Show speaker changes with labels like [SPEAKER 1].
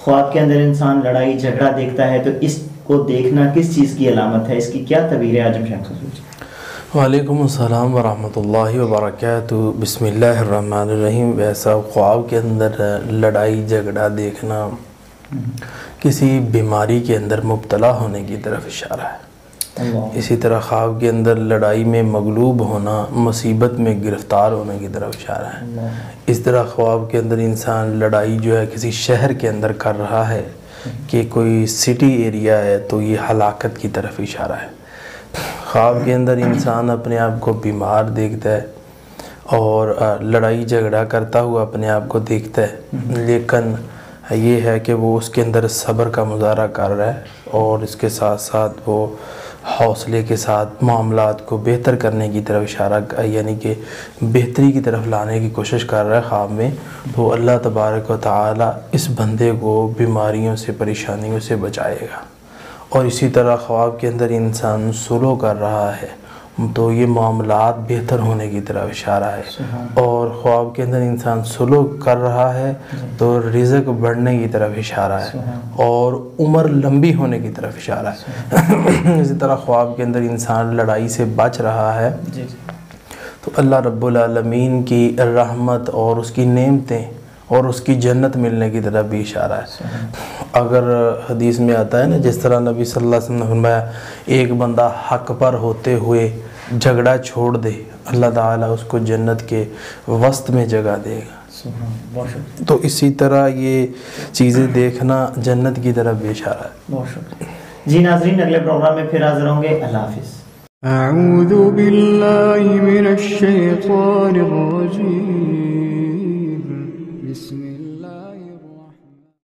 [SPEAKER 1] خواب کے اندر انسان لڑائی جھگڑا دیکھتا ہے تو اس کو دیکھنا کس چیز کی علامت ہے؟ اس کی کیا تعبیر ہے اعظم شاہ حضور؟
[SPEAKER 2] وعلیکم السلام ورحمۃ اللہ وبرکاتہ۔ بسم اللہ الرحمن الرحیم۔ ویسا خواب کے اندر لڑائی جھگڑا دیکھنا کسی بیماری کے اندر مبتلا ہونے کی طرف اشارہ ہے۔ اسی طرح خواب کے اندر لڑائی میں مغلوب ہونا مصیبت میں گرفتار ہونے کی طرف اشارہ ہے۔ اس طرح خواب کے اندر انسان لڑائی جو ہے کسی شہر کے اندر کر رہا ہے کہ کوئی سٹی ایریا ہے تو یہ ہلاکت کی طرف اشارہ ہے۔ خواب کے اندر انسان اپنے آپ کو بیمار دیکھتا ہے اور لڑائی جھگڑا کرتا ہوا اپنے آپ کو دیکھتا ہے، لیکن یہ ہے کہ وہ اس کے اندر صبر کا مظاہرہ کر رہا ہے اور اس کے ساتھ ساتھ وہ حوصلے کے ساتھ معاملات کو بہتر کرنے کی طرف اشارہ، یعنی کہ بہتری کی طرف لانے کی کوشش کر رہا ہے خواب میں، تو اللہ تبارک و تعالی اس بندے کو بیماریوں سے پریشانیوں سے بچائے گا۔ اور اسی طرح خواب کے اندر انسان سلو کر رہا ہے تو یہ معاملات بہتر ہونے کی طرف اشارہ ہے، اور خواب کے اندر انسان سلو کر رہا ہے تو رزق بڑھنے کی طرف اشارہ ہے اور عمر لمبی ہونے کی طرف اشارہ ہے۔ اسی طرح خواب کے اندر انسان لڑائی سے بچ رہا ہے تو اللہ رب العالمین کی رحمت اور اس کی نعمتیں اور اس کی جنت ملنے کی طرف بھی اشارہ ہے۔ اگر حدیث میں آتا ہے نا، جس طرح نبی صلی اللہ علیہ وسلم نے فرمایا ایک بندہ حق پر ہوتے ہوئے جھگڑا چھوڑ دے، اللہ تعالیٰ اس کو جنت کے وسط میں جگہ دے گا۔ تو اسی طرح یہ چیزیں دیکھنا جنت کی طرف بھی اشارہ ہے۔
[SPEAKER 1] بہت شکریہ جی۔ ناظرین اگلے پروگرام میں پھر حاضر ہوں گے۔ اللہ حافظ۔
[SPEAKER 3] اعوذ باللہ من الشیطان الرجیم۔